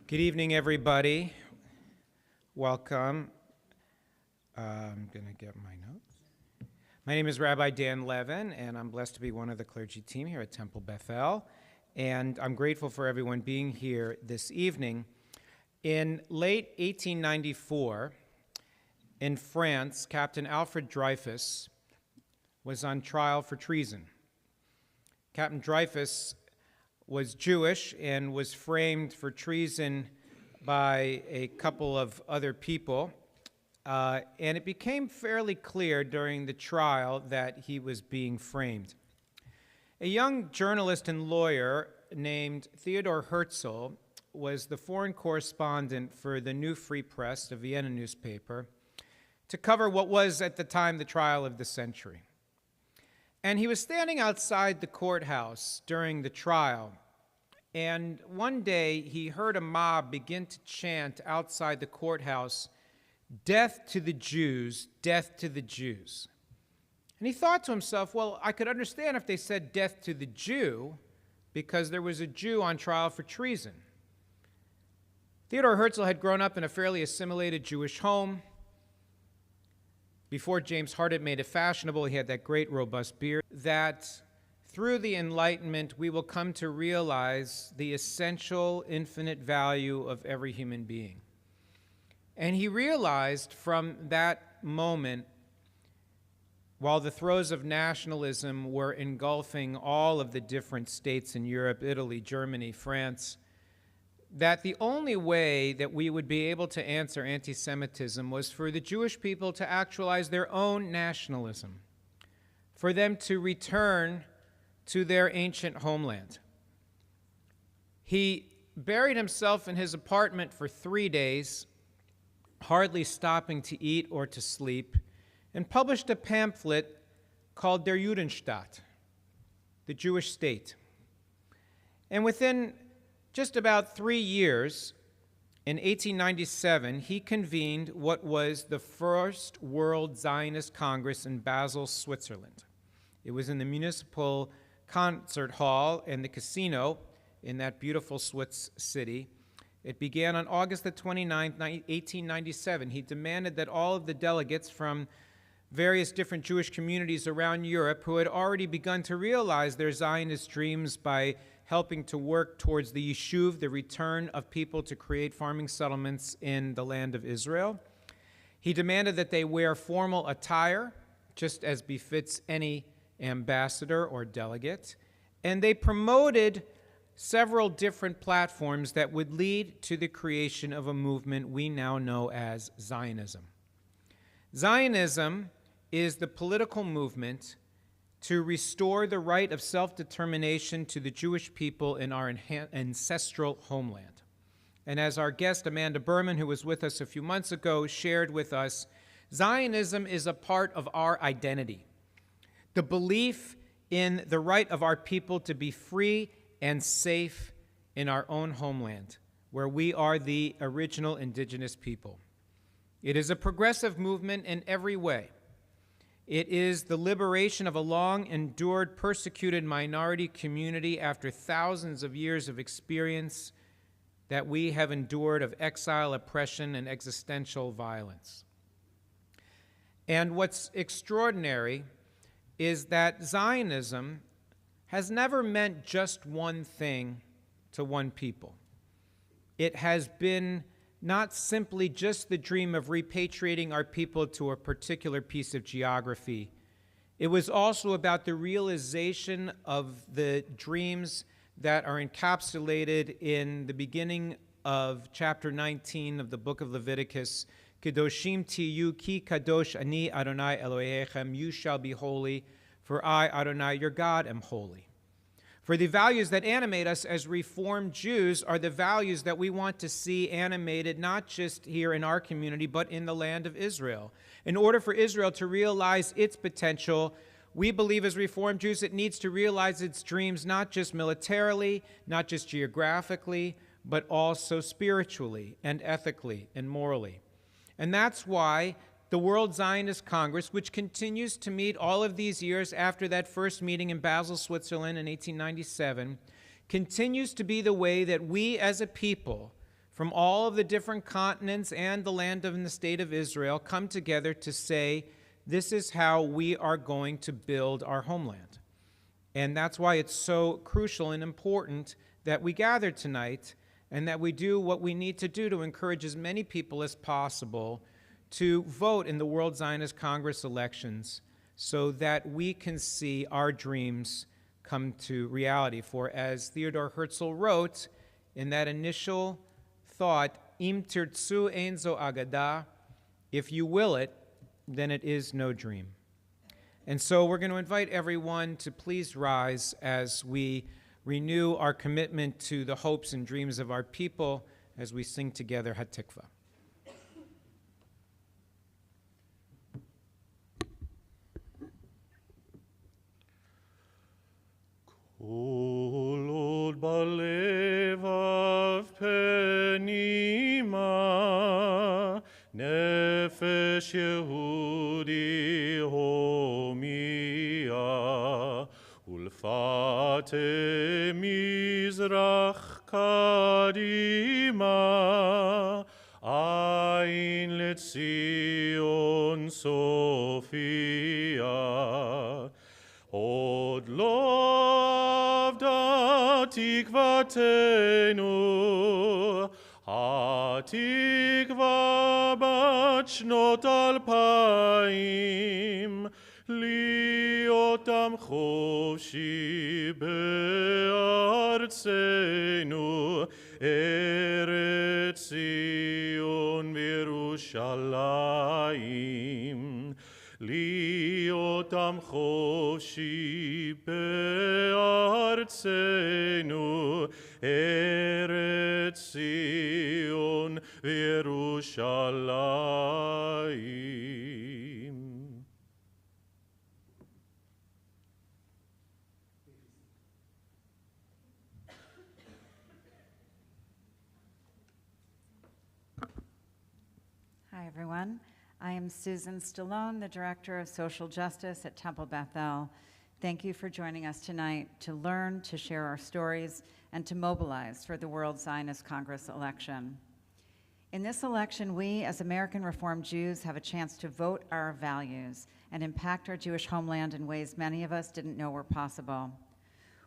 Good evening, everybody. Welcome. I'm going to get my notes. My name is Rabbi Dan Levin, and I'm blessed to be one of the clergy team here at Temple Bethel. And I'm grateful for everyone being here this evening. In late 1894, in France, Captain Alfred Dreyfus was on trial for treason. Captain Dreyfus was Jewish and was framed for treason by a couple of other people. And it became fairly clear during the trial that he was being framed. A young journalist and lawyer named Theodor Herzl was the foreign correspondent for the New Free Press, the Vienna newspaper, to cover what was at the time the trial of the century. And he was standing outside the courthouse during the trial, and one day he heard a mob begin to chant outside the courthouse, "Death to the Jews, death to the Jews." And he thought to himself, well, I could understand if they said death to the Jew, because there was a Jew on trial for treason. Theodor Herzl had grown up in a fairly assimilated Jewish home. Before James Harden made it fashionable, he had that great robust beard. That through the Enlightenment, we will come to realize the essential, infinite value of every human being. And he realized from that moment, while the throes of nationalism were engulfing all of the different states in Europe, Italy, Germany, France, that the only way that we would be able to answer anti-Semitism was for the Jewish people to actualize their own nationalism, for them to return to their ancient homeland. He buried himself in his apartment for 3 days, hardly stopping to eat or to sleep, and published a pamphlet called Der Judenstaat, the Jewish state. And within just about 3 years, in 1897, he convened what was the first World Zionist Congress in Basel, Switzerland. It was in the municipal concert hall and the casino in that beautiful Swiss city. It began on August the 29th, 1897. He demanded that all of the delegates from various different Jewish communities around Europe who had already begun to realize their Zionist dreams by helping to work towards the Yishuv, the return of people to create farming settlements in the land of Israel. He demanded that they wear formal attire, just as befits any ambassador or delegate, and they promoted several different platforms that would lead to the creation of a movement we now know as Zionism. Zionism is the political movement to restore the right of self-determination to the Jewish people in our ancestral homeland. And as our guest Amanda Berman, who was with us a few months ago, shared with us, Zionism is a part of our identity. The belief in the right of our people to be free and safe in our own homeland, where we are the original indigenous people. It is a progressive movement in every way. It is the liberation of a long-endured, persecuted minority community after thousands of years of experience that we have endured of exile, oppression, and existential violence. And what's extraordinary is that Zionism has never meant just one thing to one people. It has been not simply just the dream of repatriating our people to a particular piece of geography. It was also about the realization of the dreams that are encapsulated in the beginning of chapter 19 of the book of Leviticus. Kedoshim tiyu ki kadosh ani Adonai Elohechem, you shall be holy, for I, Adonai, your God, am holy. For the values that animate us as Reformed Jews are the values that we want to see animated not just here in our community, but in the land of Israel. In order for Israel to realize its potential, we believe as Reformed Jews it needs to realize its dreams not just militarily, not just geographically, but also spiritually and ethically and morally. And that's why the World Zionist Congress, which continues to meet all of these years after that first meeting in Basel, Switzerland in 1897, continues to be the way that we as a people from all of the different continents and the land of the state of Israel come together to say, this is how we are going to build our homeland. And that's why it's so crucial and important that we gather tonight and that we do what we need to do to encourage as many people as possible to vote in the World Zionist Congress elections so that we can see our dreams come to reality. For as Theodore Herzl wrote in that initial thought, Im tirtzu ein zo agada, if you will it, then it is no dream. And so we're going to invite everyone to please rise as we renew our commitment to the hopes and dreams of our people as we sing together Hatikva. Kol od balevav penima, nefesh Yehudi homia, ulfate mizrach kadima, ein letzion Sophia. Od lovda tikvatenu, hatikva bat shnot alpaim, liotam chofshi be'artzenu, Erez Zion v'Yerushalayim. Liotam chofshi be'artzenu, Erez Zion v'Yerushalayim. Hi, everyone. I am Susan Stallone, the Director of Social Justice at Temple Bethel. Thank you for joining us tonight to learn, to share our stories, and to mobilize for the World Zionist Congress election. In this election, we, as American Reform Jews, have a chance to vote our values and impact our Jewish homeland in ways many of us didn't know were possible.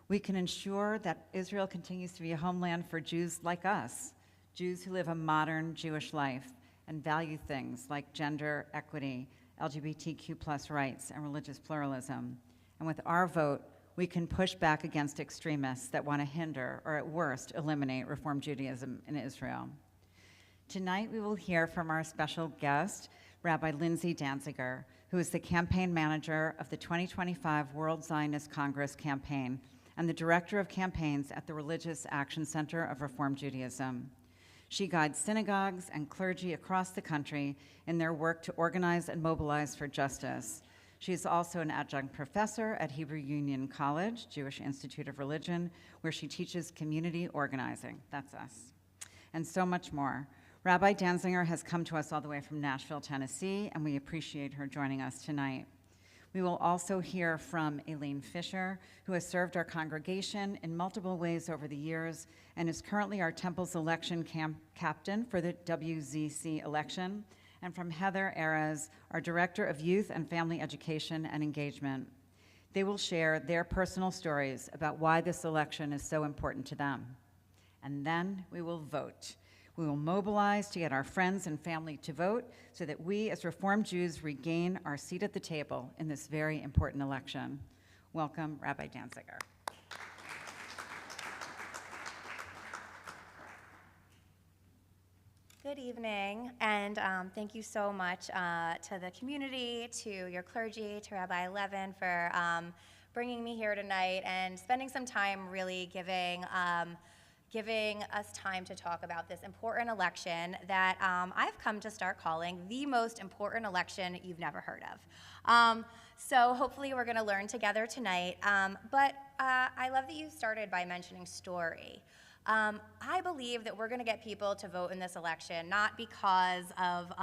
We can ensure that Israel continues to be a homeland for Jews like us, Jews who live a modern Jewish life and value things like gender equity, LGBTQ+ rights, and religious pluralism. And with our vote, we can push back against extremists that want to hinder, or at worst, eliminate Reform Judaism in Israel. Tonight, we will hear from our special guest, Rabbi Lindsey Danziger, who is the campaign manager of the 2025 World Zionist Congress campaign and the director of campaigns at the Religious Action Center of Reform Judaism. She guides synagogues and clergy across the country in their work to organize and mobilize for justice. She is also an adjunct professor at Hebrew Union College, Jewish Institute of Religion, where she teaches community organizing. That's us. And so much more. Rabbi Danziger has come to us all the way from Nashville, Tennessee, and we appreciate her joining us tonight. We will also hear from Elaine Fisher, who has served our congregation in multiple ways over the years and is currently our Temple's election captain for the WZC election, and from Heather Erez, our Director of Youth and Family Education and Engagement. They will share their personal stories about why this election is so important to them. And then we will vote. We will mobilize to get our friends and family to vote so that we as Reformed Jews regain our seat at the table in this very important election. Welcome, Rabbi Danziger. Good evening, and thank you so much to the community, to your clergy, to Rabbi Levin for bringing me here tonight and spending some time really giving us time to talk about this important election that I've come to start calling the most important election you've never heard of. So hopefully we're gonna learn together tonight, but I love that you started by mentioning story. I believe that we're gonna get people to vote in this election, not because of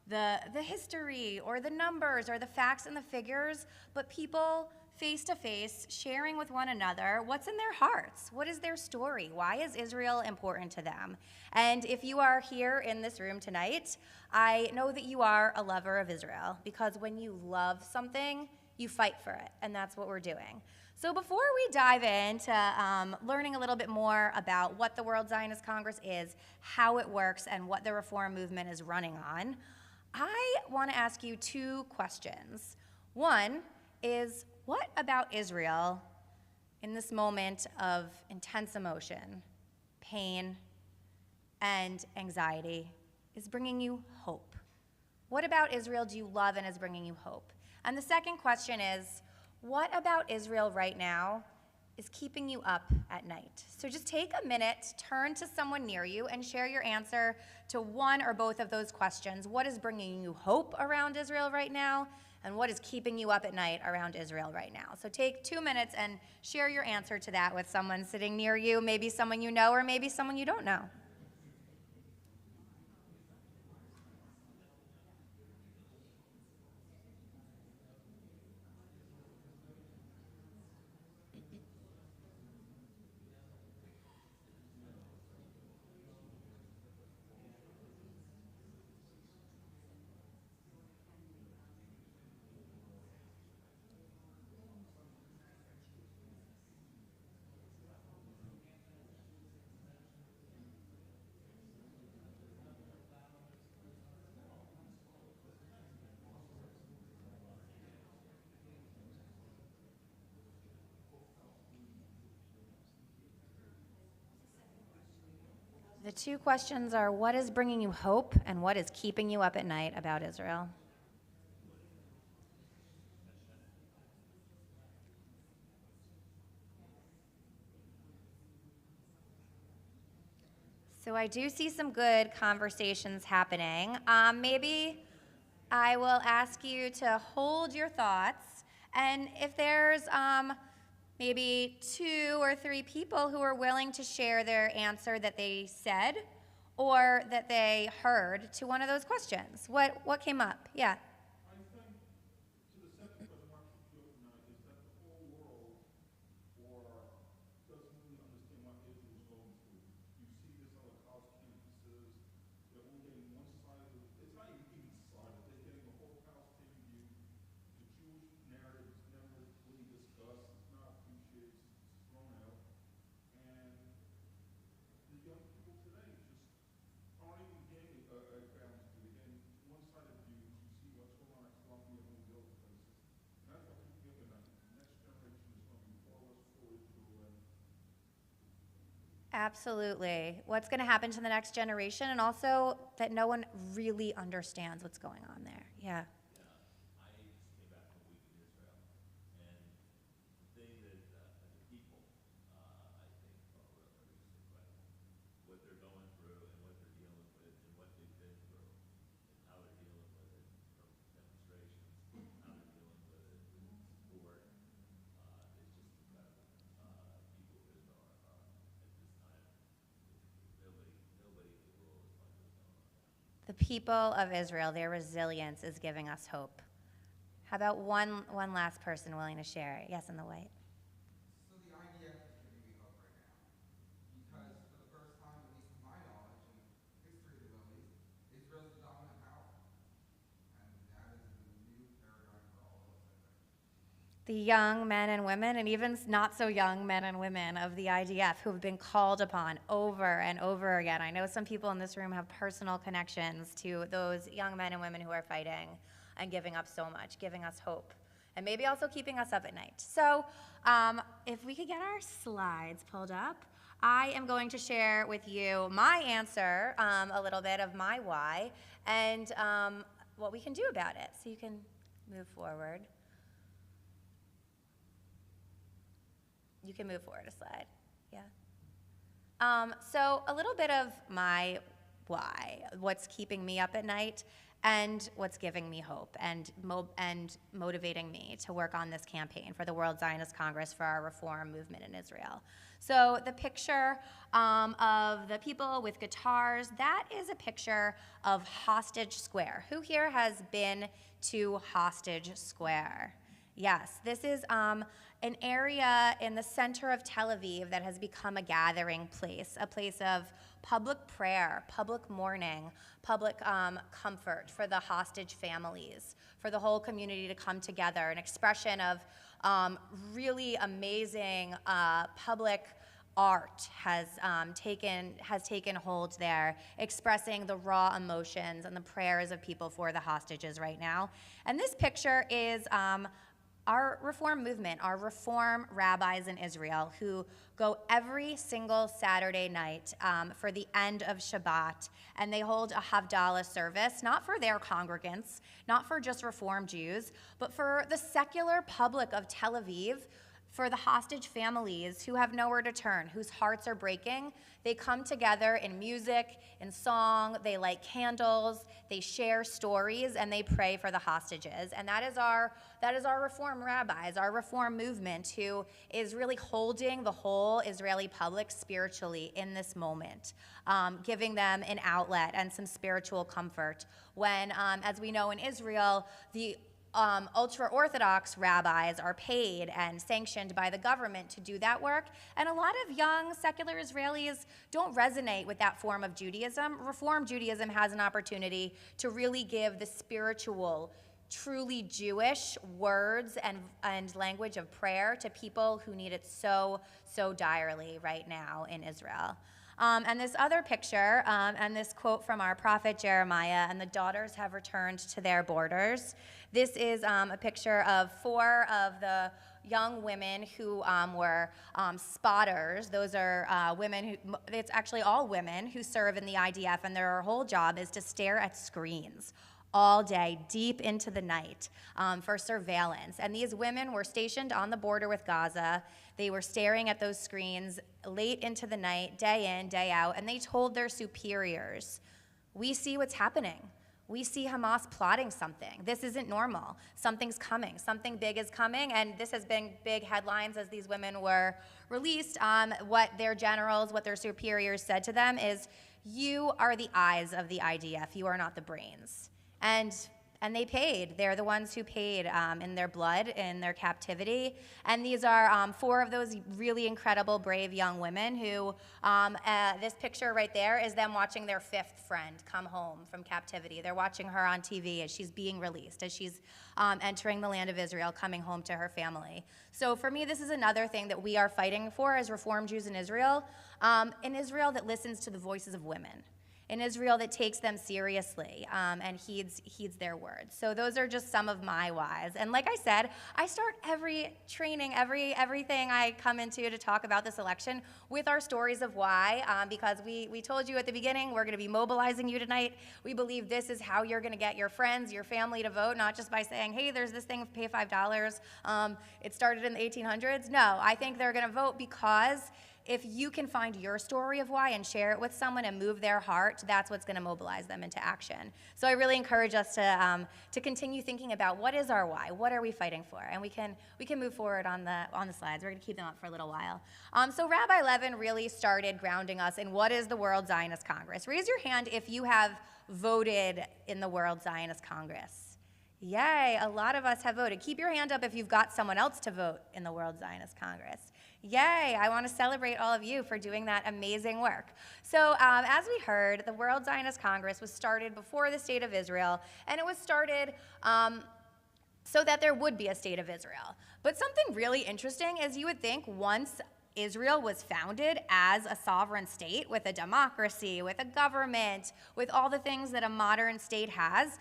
the history or the numbers or the facts and the figures, but people face to face, sharing with one another what's in their hearts. What is their story? Why is Israel important to them? And if you are here in this room tonight, I know that you are a lover of Israel, because when you love something, you fight for it, and that's what we're doing. So before we dive into learning a little bit more about what the World Zionist Congress is, how it works, and what the Reform movement is running on, I want to ask you two questions. One is, what about Israel in this moment of intense emotion, pain, and anxiety is bringing you hope? What about Israel do you love and is bringing you hope? And the second question is, what about Israel right now is keeping you up at night? So just take a minute, turn to someone near you, and share your answer to one or both of those questions. What is bringing you hope around Israel right now? And what is keeping you up at night around Israel right now? So take 2 minutes and share your answer to that with someone sitting near you, maybe someone you know or maybe someone you don't know. The two questions are, what is bringing you hope and what is keeping you up at night about Israel? So I do see some good conversations happening. Maybe I will ask you to hold your thoughts, and if there's maybe 2 or 3 people who are willing to share their answer that they said or that they heard to one of those questions. What came up? Yeah. I think to the second question, what keeps you up at night is that the whole world doesn't really understand what Israel is going through. You see this on the college campuses, they're all getting one-sided, it's not even sided, they're getting the whole Palestinian view. The Jewish narrative is never really discussed, it's not appreciated, it's thrown out. And the young people today just aren't even getting a balance view. They're getting one-sided views. You see what's going on at Columbia and all the other places. And that's what keeps me up at night. The next generation is going to be far less pro-Israel. Absolutely. What's going to happen to the next generation, and also that no one really understands what's going on there. Yeah. I just came back from a week in Israel, and the thing that the people, I think, are just incredible. What they're going through and what they're dealing with and what they've been through and how they're dealing with it from demonstrations, how they're dealing with it with support, is just incredible. People of Israel are at this time, nobody in the world is like what's going on now. The people of Israel, their resilience is giving us hope. How about one last person willing to share? Yes, in the white. So the IDF is giving me hope right now, because for the first time, at least to my knowledge and history of the Middle East, Israel's the dominant power, and that is the new paradigm for all of us, I think. The young men and women, and even not so young men and women of the IDF who have been called upon over and over again. I know some people in this room have personal connections to those young men and women who are fighting and giving up so much, giving us hope, and maybe also keeping us up at night. So if we could get our slides pulled up, I am going to share with you my answer, a little bit of my why, and what we can do about it. So you can move forward. You can move forward a slide, yeah. So a little bit of my why, what's keeping me up at night. and what's giving me hope and motivating me to work on this campaign for the World Zionist Congress for our reform movement in Israel. So the picture of the people with guitars, that is a picture of Hostage Square. Who here has been to Hostage Square? Yes, this is an area in the center of Tel Aviv that has become a gathering place, a place of public prayer, public mourning, public comfort for the hostage families, for the whole community to come together, an expression of really amazing public art has taken hold there, expressing the raw emotions and the prayers of people for the hostages right now. And this picture is our reform movement, our reform rabbis in Israel who go every single Saturday night for the end of Shabbat, and they hold a Havdalah service, not for their congregants, not for just Reform Jews, but for the secular public of Tel Aviv, for the hostage families who have nowhere to turn, whose hearts are breaking. They come together in music, in song, they light candles, they share stories, and they pray for the hostages. And that is our reform rabbis, our reform movement, who is really holding the whole Israeli public spiritually in this moment, giving them an outlet and some spiritual comfort when, as we know in Israel, the ultra-Orthodox rabbis are paid and sanctioned by the government to do that work, and a lot of young secular Israelis don't resonate with that form of Judaism. Reform Judaism has an opportunity to really give the spiritual, truly Jewish words and language of prayer to people who need it so, so direly right now in Israel. And this other picture, and this quote from our prophet Jeremiah, and the daughters have returned to their borders. This is a picture of 4 of the young women who were spotters. Those are women it's actually all women who serve in the IDF, and their whole job is to stare at screens all day, deep into the night, for surveillance. And these women were stationed on the border with Gaza. They were staring at those screens late into the night, day in, day out, and they told their superiors, "We see what's happening. We see Hamas plotting something. This isn't normal. Something's coming. Something big is coming." And this has been big headlines as these women were released. What their generals, what their superiors said to them is, "You are the eyes of the IDF. You are not the brains." And they paid. They're the ones who paid in their blood, in their captivity. And these are 4 of those really incredible, brave young women who, this picture right there is them watching their 5th friend come home from captivity. They're watching her on TV as she's being released, as she's entering the land of Israel, coming home to her family. So for me, this is another thing that we are fighting for as Reform Jews in Israel that listens to the voices of women, in Israel that takes them seriously and heeds their words. So those are just some of my whys. And like I said, I start every training, everything I come into to talk about this election with our stories of why, because we told you at the beginning, we're gonna be mobilizing you tonight. We believe this is how you're gonna get your friends, your family to vote, not just by saying, hey, there's this thing, pay $5. It started in the 1800s. No, I think they're gonna vote because if you can find your story of why and share it with someone and move their heart, that's what's going to mobilize them into action. So I really encourage us to continue thinking about what is our why, what are we fighting for, and we can move forward on the slides. We're going to keep them up for a little while. So Rabbi Levin really started grounding us in what is the World Zionist Congress. Raise your hand if you have voted in the World Zionist Congress. Yay, a lot of us have voted. Keep your hand up if you've got someone else to vote in the World Zionist Congress. Yay, I want to celebrate all of you for doing that amazing work. So as we heard, the World Zionist Congress was started before the State of Israel, and it was started so that there would be a State of Israel. But something really interesting is you would think once Israel was founded as a sovereign state with a democracy, with a government, with all the things that a modern state has,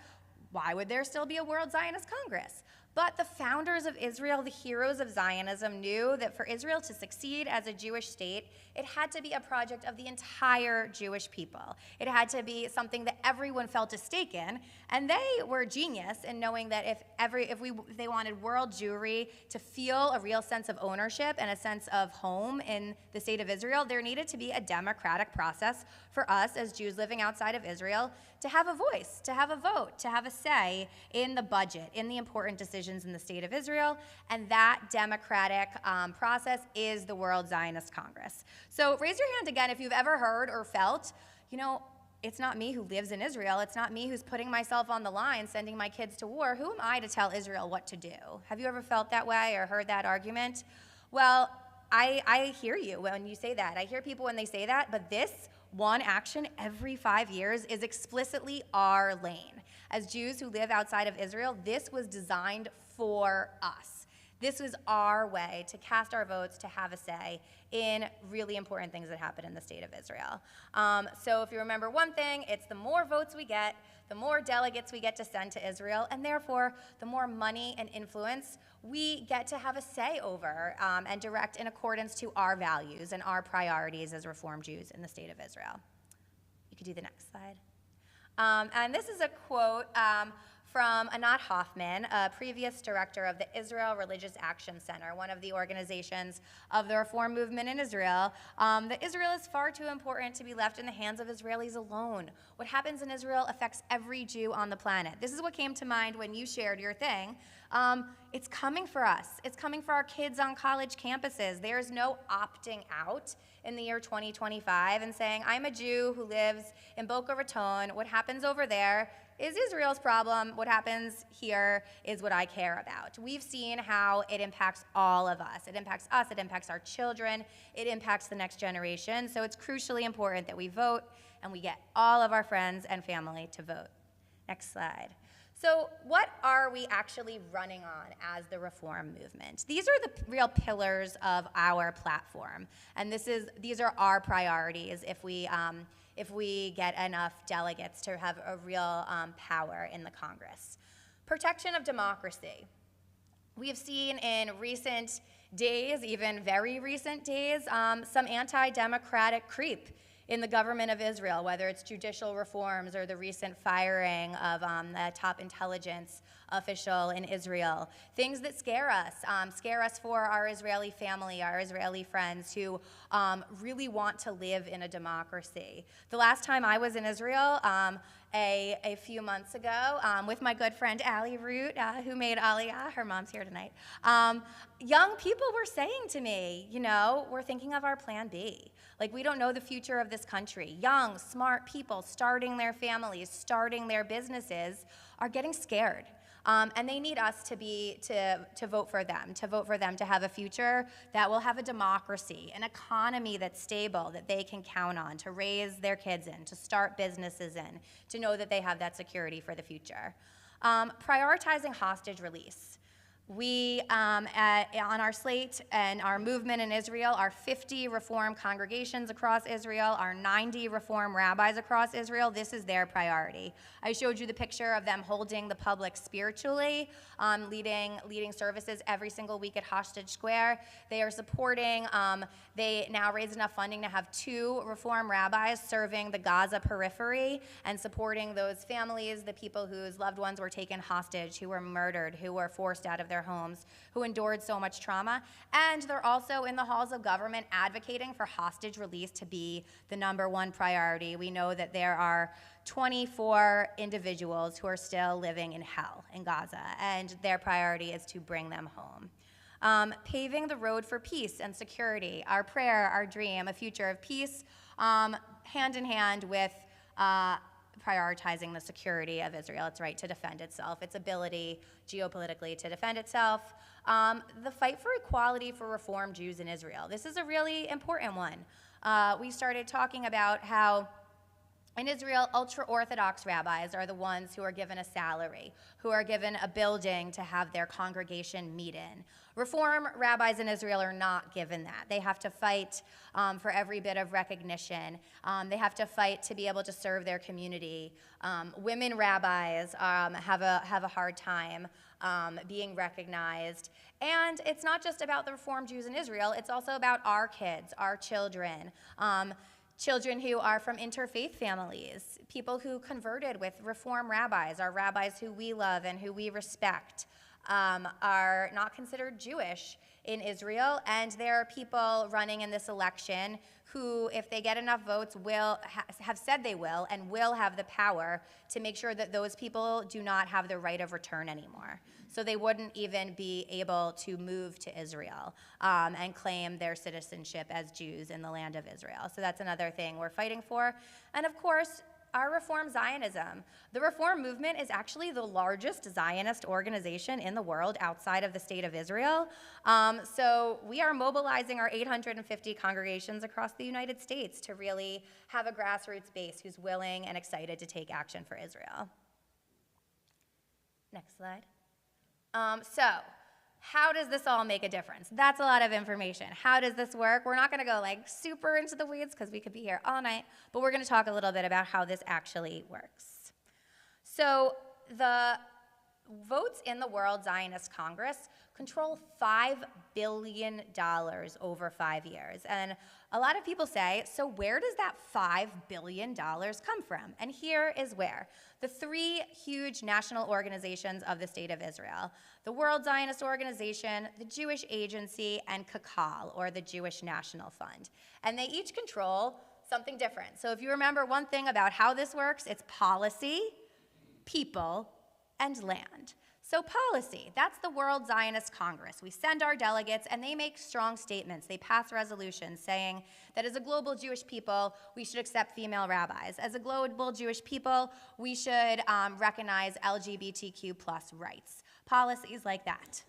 why would there still be a World Zionist Congress? But the founders of Israel, the heroes of Zionism, knew that for Israel to succeed as a Jewish state, it had to be a project of the entire Jewish people. It had to be something that everyone felt a stake in, and they were genius in knowing that if they wanted world Jewry to feel a real sense of ownership and a sense of home in the state of Israel, there needed to be a democratic process for us as Jews living outside of Israel to have a voice, to have a vote, to have a say in the budget, in the important decisions in the state of Israel, and that democratic process is the World Zionist Congress. So raise your hand again if you've ever heard or felt, it's not me who lives in Israel, it's not me who's putting myself on the line, sending my kids to war. Who am I to tell Israel what to do? Have you ever felt that way or heard that argument? Well, I hear you when you say that. I hear people when they say that, but this one action every 5 years is explicitly our lane. As Jews who live outside of Israel, this was designed for us. This was our way to cast our votes, to have a say in really important things that happen in the state of Israel. So if you remember one thing, it's the more votes we get, the more delegates we get to send to Israel, and therefore the more money and influence we get to have a say over and direct in accordance to our values and our priorities as Reform Jews in the state of Israel. You could do the next slide. And this is a quote from Anat Hoffman, a previous director of the Israel Religious Action Center, one of the organizations of the Reform movement in Israel, that Israel is far too important to be left in the hands of Israelis alone. What happens in Israel affects every Jew on the planet. This is what came to mind when you shared your thing. It's coming for us. It's coming for our kids on college campuses. There's no opting out in the year 2025 and saying, I'm a Jew who lives in Boca Raton. What happens over there is Israel's problem. What happens here is what I care about. We've seen how it impacts all of us. It impacts us, it impacts our children, it impacts the next generation. So it's crucially important that we vote and we get all of our friends and family to vote. Next slide. So what are we actually running on as the Reform movement? These are the real pillars of our platform. And these are our priorities if we get enough delegates to have a real power in the Congress. Protection of democracy. We have seen in recent days, even very recent days, some anti-democratic creep in the government of Israel, whether it's judicial reforms or the recent firing of the top intelligence official in Israel. Things that scare us for our Israeli family, our Israeli friends who really want to live in a democracy. The last time I was in Israel, a few months ago, with my good friend Allie Root, who made Aliyah, her mom's here tonight, young people were saying to me, we're thinking of our plan B. Like, we don't know the future of this country. Young, smart people starting their families, starting their businesses are getting scared. And they need us to vote for them, to have a future that will have a democracy, an economy that's stable, that they can count on, to raise their kids in, to start businesses in, to know that they have that security for the future. Prioritizing hostage release. We, on our slate and our movement in Israel, are 50 Reform congregations across Israel, our 90 Reform rabbis across Israel. This is their priority. I showed you the picture of them holding the public spiritually, leading services every single week at Hostage Square. They are supporting, they now raised enough funding to have 2 Reform rabbis serving the Gaza periphery and supporting those families, the people whose loved ones were taken hostage, who were murdered, who were forced out of their homes, who endured so much trauma. And they're also in the halls of government advocating for hostage release to be the #1 priority. We know that there are 24 individuals who are still living in hell in Gaza, and their priority is to bring them home. Paving the road for peace and security, our prayer, our dream, a future of peace, hand in hand with prioritizing the security of Israel, its right to defend itself, its ability geopolitically to defend itself. The fight for equality for Reform Jews in Israel. This is a really important one. We started talking about how in Israel, ultra-Orthodox rabbis are the ones who are given a salary, who are given a building to have their congregation meet in. Reform rabbis in Israel are not given that. They have to fight for every bit of recognition. They have to fight to be able to serve their community. Women rabbis have a hard time being recognized. And it's not just about the Reform Jews in Israel, it's also about our kids, our children, children who are from interfaith families, people who converted with Reform rabbis, our rabbis who we love and who we respect, are not considered Jewish in Israel, and there are people running in this election who, if they get enough votes, have said they will and will have the power to make sure that those people do not have the right of return anymore. So they wouldn't even be able to move to Israel and claim their citizenship as Jews in the land of Israel. So that's another thing we're fighting for. And of course, our Reform Zionism. The Reform movement is actually the largest Zionist organization in the world outside of the state of Israel. So we are mobilizing our 850 congregations across the United States to really have a grassroots base who's willing and excited to take action for Israel. Next slide. So how does this all make a difference? That's a lot of information. How does this work? We're not going to go like super into the weeds because we could be here all night, but we're going to talk a little bit about how this actually works. So the votes in the World Zionist Congress control $5 billion over 5 years. And a lot of people say, so where does that $5 billion come from? And here is where. The three huge national organizations of the State of Israel, the World Zionist Organization, the Jewish Agency, and Kakal, or the Jewish National Fund. And they each control something different. So if you remember one thing about how this works, it's policy, people, and land. So policy, that's the World Zionist Congress. We send our delegates and they make strong statements. They pass resolutions saying that as a global Jewish people, we should accept female rabbis. As a global Jewish people, we should recognize LGBTQ+ rights. Policies like that.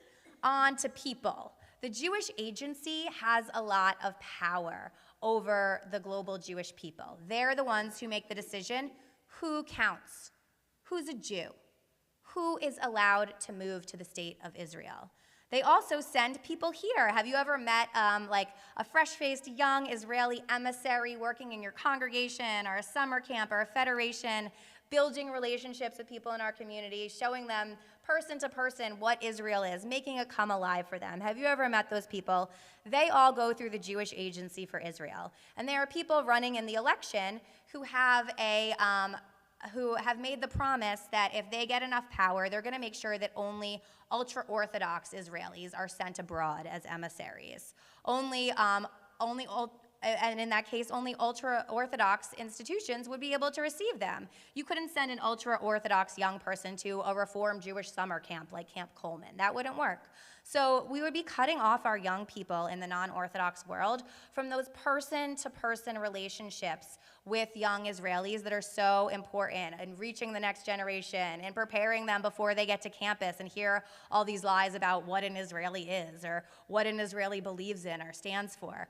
On to people. The Jewish Agency has a lot of power over the global Jewish people. They're the ones who make the decision who counts, who's a Jew, who is allowed to move to the state of Israel. They also send people here. Have you ever met like a fresh-faced young Israeli emissary working in your congregation or a summer camp or a federation, building relationships with people in our community, showing them person to person what Israel is, making it come alive for them? Have you ever met those people? They all go through the Jewish Agency for Israel. And there are people running in the election who have made the promise that if they get enough power, they're going to make sure that only ultra-Orthodox Israelis are sent abroad as emissaries. And in that case, only ultra-Orthodox institutions would be able to receive them. You couldn't send an ultra-Orthodox young person to a Reform Jewish summer camp like Camp Coleman. That wouldn't work. So we would be cutting off our young people in the non-Orthodox world from those person-to-person relationships with young Israelis that are so important in reaching the next generation and preparing them before they get to campus and hear all these lies about what an Israeli is or what an Israeli believes in or stands for.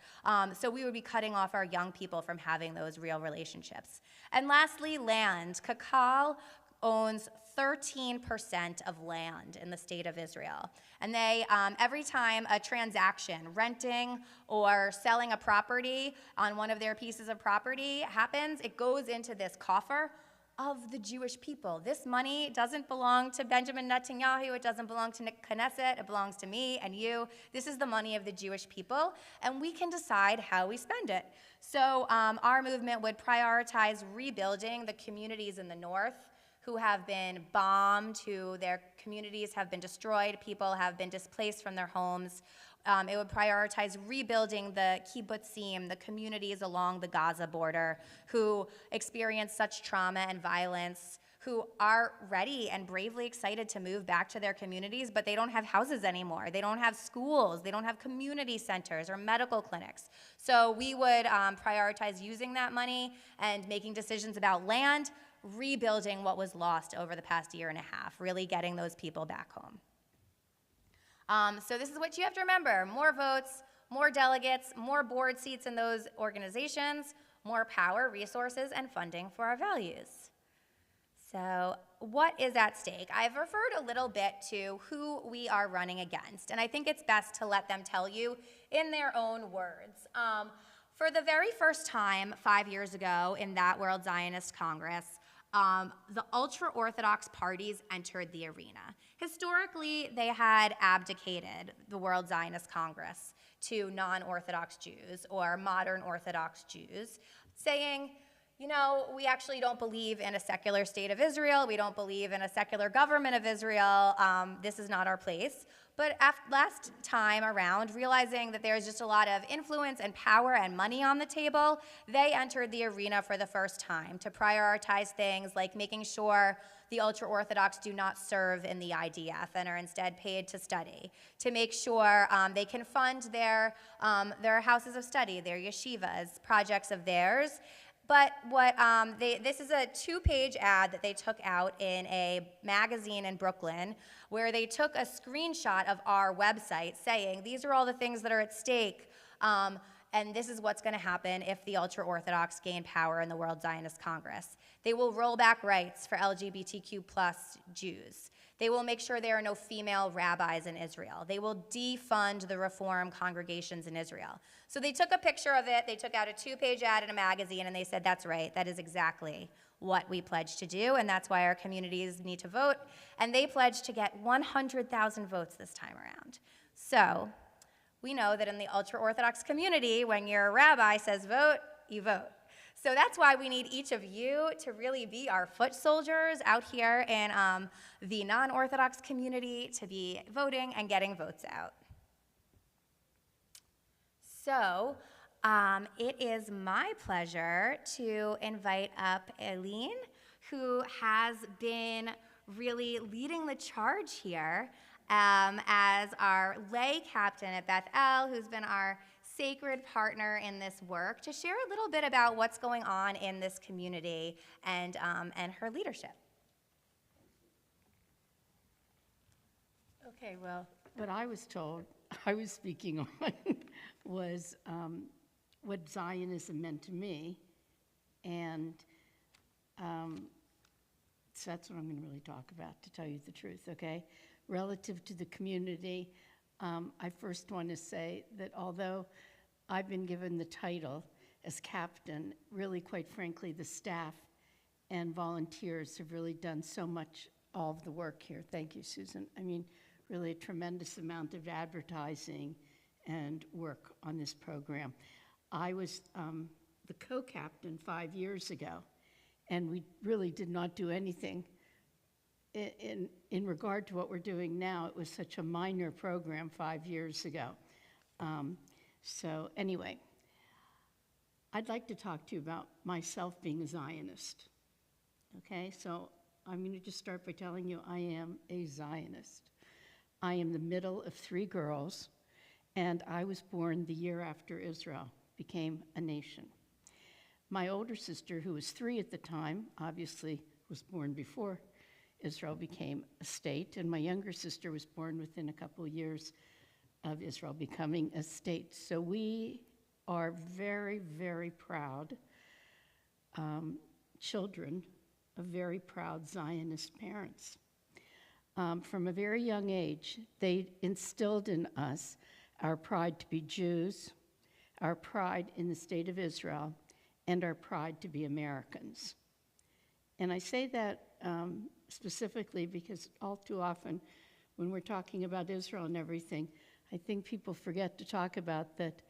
So we would be cutting off our young people from having those real relationships. And lastly, land. Kakal owns 13% of land in the state of Israel. And they, every time a transaction, renting or selling a property on one of their pieces of property happens, it goes into this coffer of the Jewish people. This money doesn't belong to Benjamin Netanyahu, it doesn't belong to Knesset, it belongs to me and you. This is the money of the Jewish people, and we can decide how we spend it. So our movement would prioritize rebuilding the communities in the north who have been bombed, who their communities have been destroyed, people have been displaced from their homes. It would prioritize rebuilding the kibbutzim, the communities along the Gaza border, who experience such trauma and violence, who are ready and bravely excited to move back to their communities, but they don't have houses anymore. They don't have schools. They don't have community centers or medical clinics. So we would prioritize using that money and making decisions about land, rebuilding what was lost over the past year and a half, really getting those people back home. So this is what you have to remember: more votes, more delegates, more board seats in those organizations, more power, resources, and funding for our values. So what is at stake? I've referred a little bit to who we are running against, and I think it's best to let them tell you in their own words. For the very first time 5 years ago in that World Zionist Congress, the ultra-Orthodox parties entered the arena. Historically, they had abdicated the World Zionist Congress to non-Orthodox Jews or modern Orthodox Jews, saying, you know, we actually don't believe in a secular state of Israel. We don't believe in a secular government of Israel. This is not our place. But last time around, realizing that there's just a lot of influence and power and money on the table, they entered the arena for the first time to prioritize things like making sure the ultra-Orthodox do not serve in the IDF and are instead paid to study, to make sure they can fund their houses of study, their yeshivas, projects of theirs. But this is a 2-page ad that they took out in a magazine in Brooklyn, where they took a screenshot of our website saying, these are all the things that are at stake, and this is what's going to happen if the ultra-Orthodox gain power in the World Zionist Congress. They will roll back rights for LGBTQ+ Jews. They will make sure there are no female rabbis in Israel. They will defund the Reform congregations in Israel. So they took a picture of it, they took out a 2-page ad in a magazine, and they said, that's right, that is exactly what we pledge to do, and that's why our communities need to vote. And they pledged to get 100,000 votes this time around. So we know that in the ultra-Orthodox community, when your rabbi says vote, you vote. So that's why we need each of you to really be our foot soldiers out here in the non-Orthodox community to be voting and getting votes out. So it is my pleasure to invite up Eileen, who has been really leading the charge here as our lay captain at Beth El, who's been our sacred partner in this work, to share a little bit about what's going on in this community and her leadership. Okay, well, what I was told I was speaking on was what Zionism meant to me, and so that's what I'm going to really talk about, to tell you the truth, okay? Relative to the community, I first want to say that although I've been given the title as captain, really, quite frankly, the staff and volunteers have really done so much, all of the work here. Thank you, Susan. I mean, really a tremendous amount of advertising and work on this program. I was the co-captain 5 years ago, and we really did not do anything in regard to what we're doing now. It was such a minor program 5 years ago. So anyway, I'd like to talk to you about myself being a Zionist. Okay, so I'm going to just start by telling you I am a Zionist. I am the middle of 3 girls, and I was born the year after Israel became a nation. My older sister, who was 3 at the time, obviously was born before Israel became a state, and my younger sister was born within a couple of years of Israel becoming a state. So we are very, very proud children of very proud Zionist parents. From a very young age, they instilled in us our pride to be Jews, our pride in the state of Israel, and our pride to be Americans. And I say that specifically because all too often when we're talking about Israel and everything, I think people forget to talk about that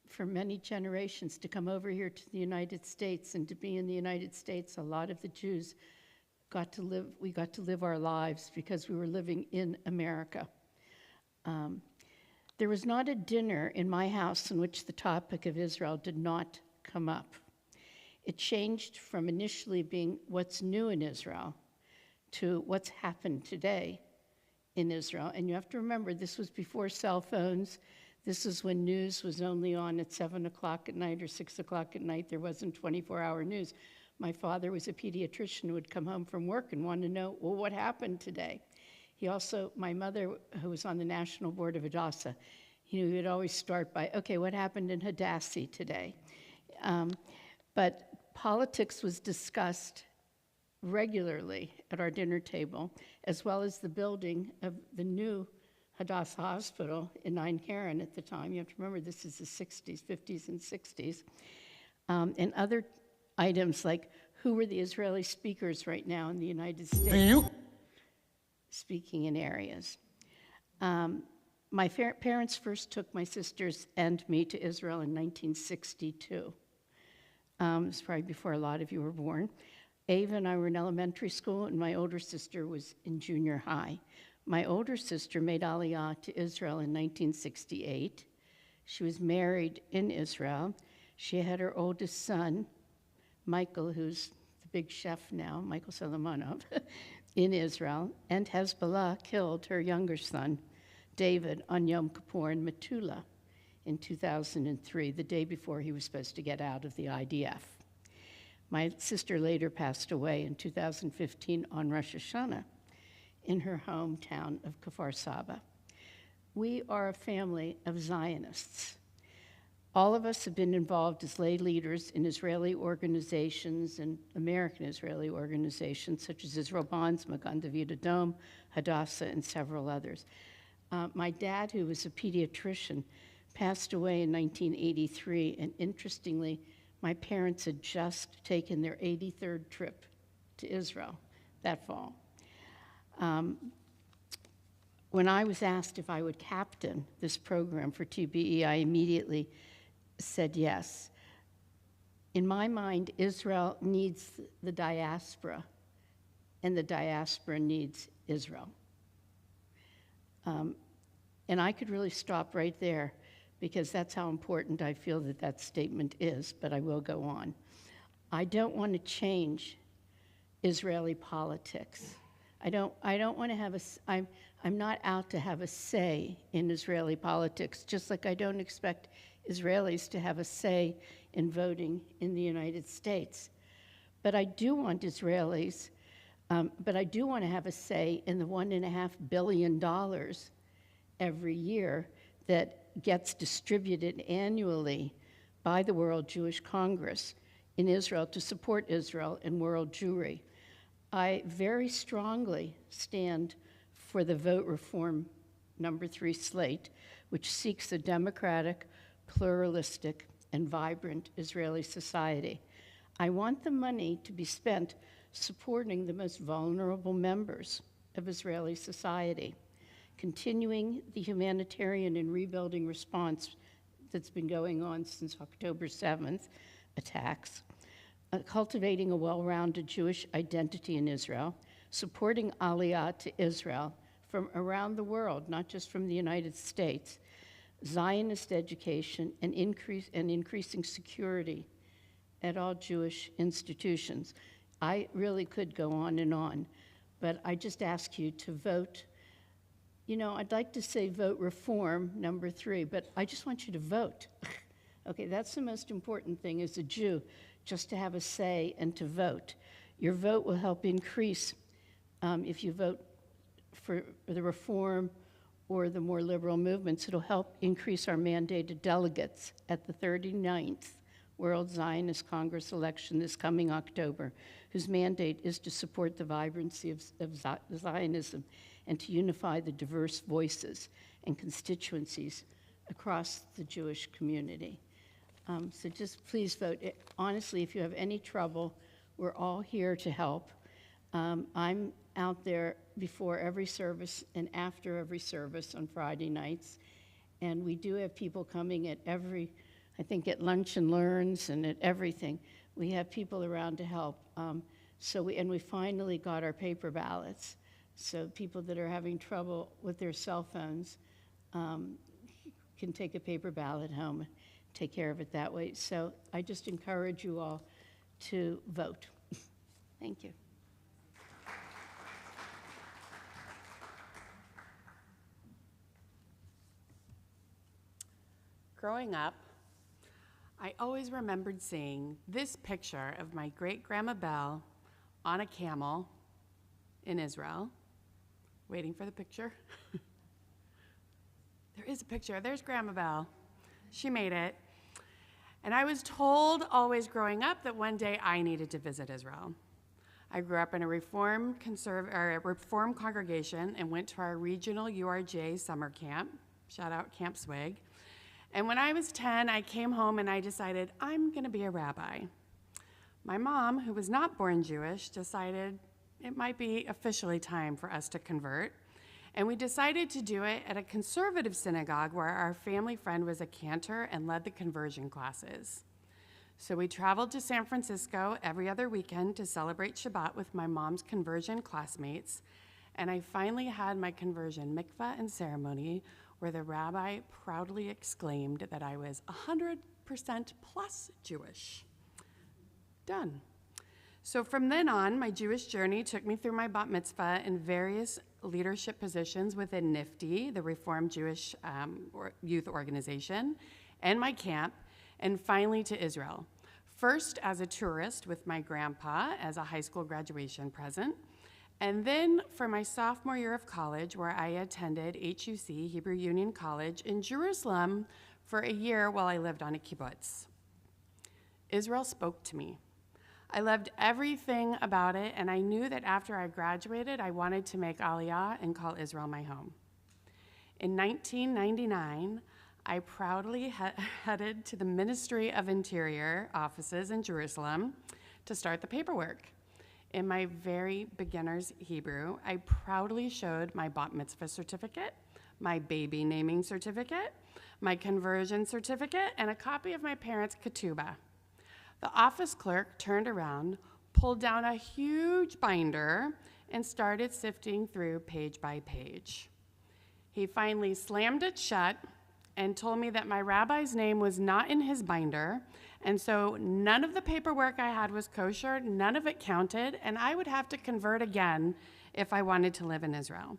for many generations to come over here to the United States and to be in the United States, a lot of the Jews we got to live our lives because we were living in America. There was not a dinner in my house in which the topic of Israel did not come up. It changed from initially being what's new in Israel to what's happened today in Israel. And you have to remember, this was before cell phones. This is when news was only on at 7 o'clock at night or 6 o'clock at night. There wasn't 24-hour news. My father was a pediatrician who would come home from work and want to know, well, what happened today? He also, my mother, who was on the National Board of Hadassah, he would always start by, okay, what happened in Hadassah today? But politics was discussed regularly at our dinner table, as well as the building of the new Hadassah Hospital in Nine Karen at the time. You have to remember, this is the 60s, 50s, and 60s. And other items like who were the Israeli speakers right now in the United States. speaking in areas. My parents first took my sisters and me to Israel in 1962. It was probably before a lot of you were born. Ava and I were in elementary school, and my older sister was in junior high. My older sister made Aliyah to Israel in 1968. She was married in Israel. She had her oldest son, Michael, who's the big chef now, Michael Solomonov, in Israel, and Hezbollah killed her younger son, David, on Yom Kippur in Metula in 2003, the day before he was supposed to get out of the IDF. My sister later passed away in 2015 on Rosh Hashanah in her hometown of Kfar Saba. We are a family of Zionists. All of us have been involved as lay leaders in Israeli organizations and American Israeli organizations such as Israel Bonds, Magan David Adom, Hadassah, and several others. My dad, who was a pediatrician, passed away in 1983, and interestingly, my parents had just taken their 83rd trip to Israel that fall. When I was asked if I would captain this program for TBE, I immediately said yes. In my mind, Israel needs the diaspora, and the diaspora needs Israel. And I could really stop right there, because that's how important I feel that that statement is, but I will go on. I don't want to change Israeli politics. I don't want to have I'm not out to have a say in Israeli politics, just like I don't expect Israelis to have a say in voting in the United States. But I do want Israelis, but I do want to have a say in the $1.5 billion every year that gets distributed annually by the World Jewish Congress in Israel to support Israel and world Jewry. I very strongly stand for the vote reform #3 slate, which seeks a democratic, pluralistic, and vibrant Israeli society. I want the money to be spent supporting the most vulnerable members of Israeli society, continuing the humanitarian and rebuilding response that's been going on since October 7th attacks, cultivating a well-rounded Jewish identity in Israel, supporting Aliyah to Israel from around the world, not just from the United States, Zionist education, and increasing security at all Jewish institutions. I really could go on, but I just ask you to vote. You know, I'd like to say vote reform #3, but I just want you to vote. Okay, that's the most important thing as a Jew, just to have a say and to vote. Your vote will help increase, if you vote for the reform or the more liberal movements, it'll help increase our mandated delegates at the 39th World Zionist Congress election this coming October, whose mandate is to support the vibrancy of Zionism and to unify the diverse voices and constituencies across the Jewish community. So just please vote. Honestly, if you have any trouble, we're all here to help. I'm out there before every service and after every service on Friday nights, and we do have people coming at I think at Lunch and Learns and at everything. We have people around to help. We finally got our paper ballots. So people that are having trouble with their cell phones can take a paper ballot home and take care of it that way. So I just encourage you all to vote. Thank you. Growing up, I always remembered seeing this picture of my great-grandma Belle on a camel in Israel. Waiting for the picture. There is a picture. There's Grandma Belle. She made it. And I was told always growing up that one day I needed to visit Israel. I grew up in a Reform congregation and went to our regional URJ summer camp. Shout out Camp Swig. And when I was 10, I came home and I decided I'm going to be a rabbi. My mom, who was not born Jewish, decided it might be officially time for us to convert. And we decided to do it at a conservative synagogue where our family friend was a cantor and led the conversion classes. So we traveled to San Francisco every other weekend to celebrate Shabbat with my mom's conversion classmates. And I finally had my conversion mikvah and ceremony where the rabbi proudly exclaimed that I was 100% plus Jewish. Done. So from then on, my Jewish journey took me through my bat mitzvah in various leadership positions within NIFTY, the Reform Jewish Youth Organization, and my camp, and finally to Israel. First as a tourist with my grandpa as a high school graduation present, and then for my sophomore year of college where I attended HUC, Hebrew Union College, in Jerusalem for a year while I lived on a kibbutz. Israel spoke to me. I loved everything about it, and I knew that after I graduated, I wanted to make Aliyah and call Israel my home. In 1999, I proudly headed to the Ministry of Interior offices in Jerusalem to start the paperwork. In my very beginner's Hebrew, I proudly showed my bat mitzvah certificate, my baby naming certificate, my conversion certificate, and a copy of my parents' ketubah. The office clerk turned around, pulled down a huge binder, and started sifting through page by page. He finally slammed it shut and told me that my rabbi's name was not in his binder, and so none of the paperwork I had was kosher, none of it counted, and I would have to convert again if I wanted to live in Israel.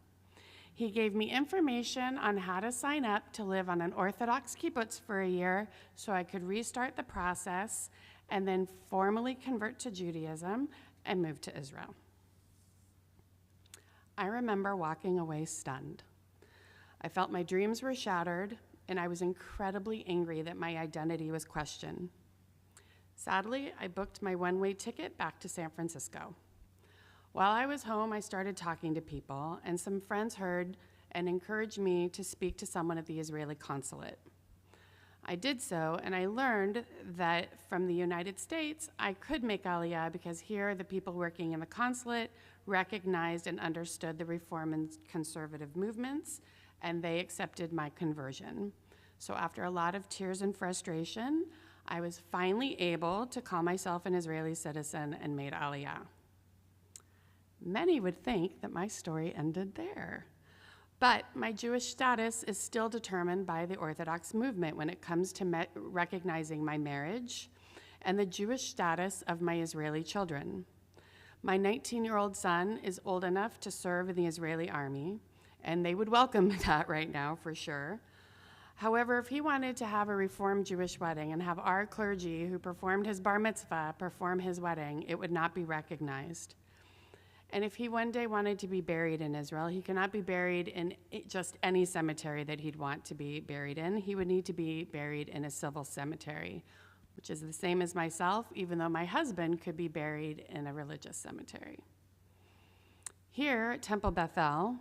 He gave me information on how to sign up to live on an Orthodox kibbutz for a year so I could restart the process and then formally convert to Judaism and move to Israel. I remember walking away stunned. I felt my dreams were shattered, and I was incredibly angry that my identity was questioned. Sadly, I booked my one-way ticket back to San Francisco. While I was home, I started talking to people, and some friends heard and encouraged me to speak to someone at the Israeli consulate. I did so, and I learned that from the United States, I could make Aliyah because here the people working in the consulate recognized and understood the reform and conservative movements, and they accepted my conversion. So after a lot of tears and frustration, I was finally able to call myself an Israeli citizen and made Aliyah. Many would think that my story ended there. But my Jewish status is still determined by the Orthodox movement when it comes to recognizing my marriage and the Jewish status of my Israeli children. My 19-year-old son is old enough to serve in the Israeli army, and they would welcome that right now for sure. However, if he wanted to have a Reform Jewish wedding and have our clergy who performed his bar mitzvah perform his wedding, it would not be recognized. And if he one day wanted to be buried in Israel, he cannot be buried in just any cemetery that he'd want to be buried in. He would need to be buried in a civil cemetery, which is the same as myself, even though my husband could be buried in a religious cemetery. Here at Temple Bethel,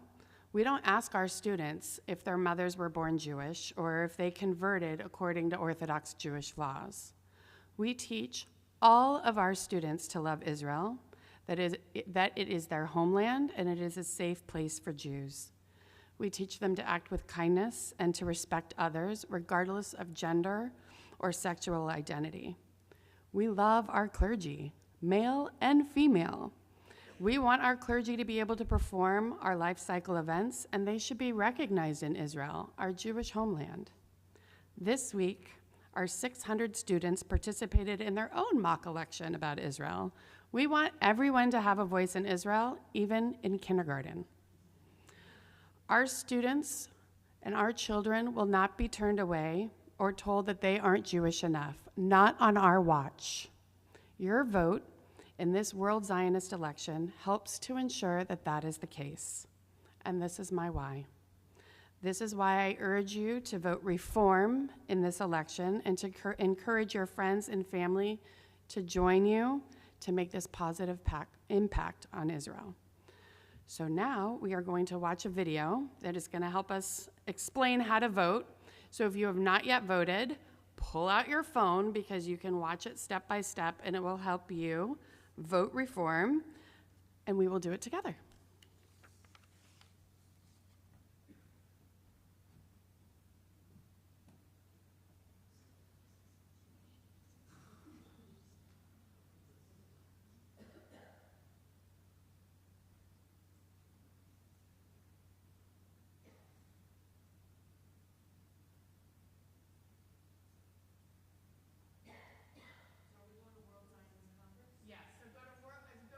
we don't ask our students if their mothers were born Jewish or if they converted according to Orthodox Jewish laws. We teach all of our students to love Israel, that it is their homeland and it is a safe place for Jews. We teach them to act with kindness and to respect others, regardless of gender or sexual identity. We love our clergy, male and female. We want our clergy to be able to perform our life cycle events, and they should be recognized in Israel, our Jewish homeland. This week, our 600 students participated in their own mock election about Israel. We want everyone to have a voice in Israel, even in kindergarten. Our students and our children will not be turned away or told that they aren't Jewish enough, not on our watch. Your vote in this World Zionist election helps to ensure that that is the case. And this is my why. This is why I urge you to vote reform in this election and to encourage your friends and family to join you to make this positive impact on Israel. So now we are going to watch a video that is going to help us explain how to vote. So if you have not yet voted, pull out your phone because you can watch it step by step and it will help you vote reform. and we will do it together. Yes, so go to World, do you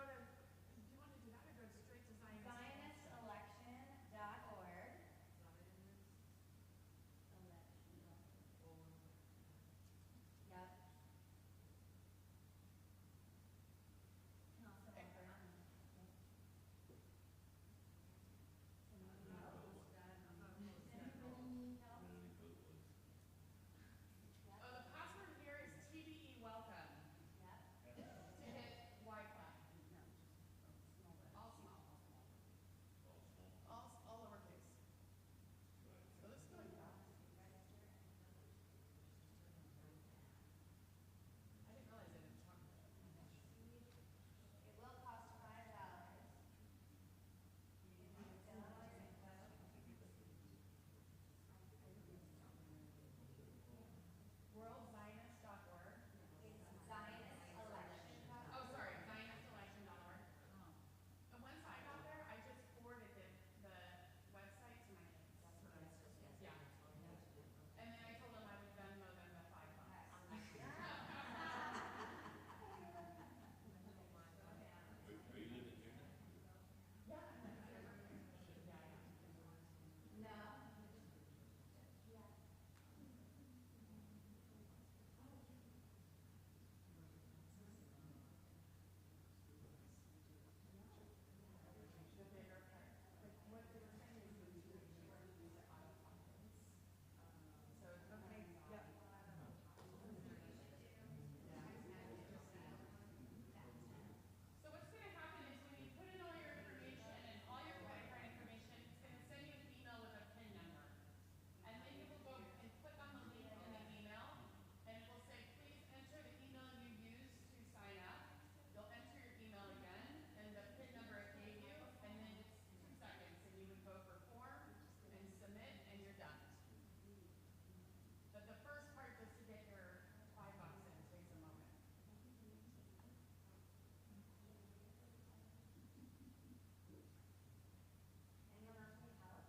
want to do that or go straight to Zionist? ZionistElection.org. Yep. Can also look around. Oh, the password here is TBE welcome. Yep. To hit Wi-Fi. All small. All lowercase. So this is going fast. I didn't realize I didn't talk about it. It will cost $5. WorldZionist.org. It's ZionistElection.org. Oh, sorry, ZionistElection.org. And once I got there, I just forwarded the website to my kids. That's what I was supposed to do. Yeah. And then I told them I would Venmo them the $5. So what's going to happen is when you put in all your information and all your credit card information, it's going to send you an email with a PIN number. And then you will go and click on the link in the email, and it will say, please enter the email you used to sign up. You'll enter your email again, and the PIN number it gave you, and then it's 2 seconds, and you would go for form and submit, and you're done. But the first part, just to get your $5 in, takes a moment. Anyone else need help?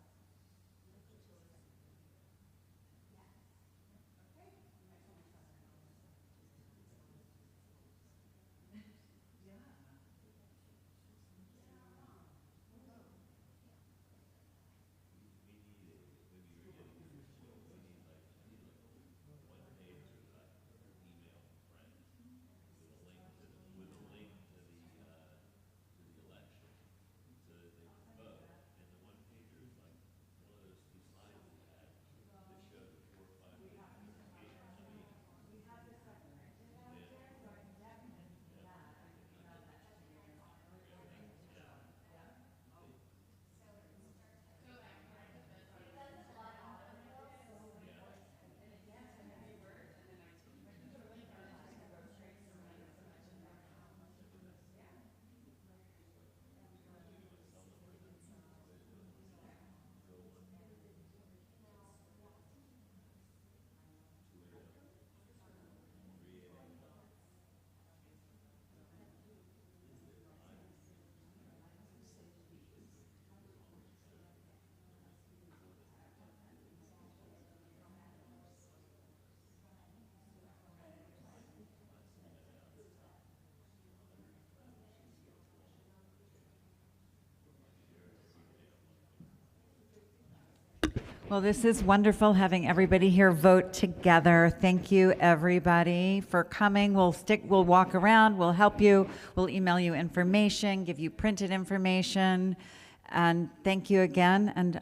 Well, this is wonderful having everybody here vote together. Thank you, everybody, for coming. We'll walk around, we'll help you, we'll email you information, give you printed information. And thank you again. And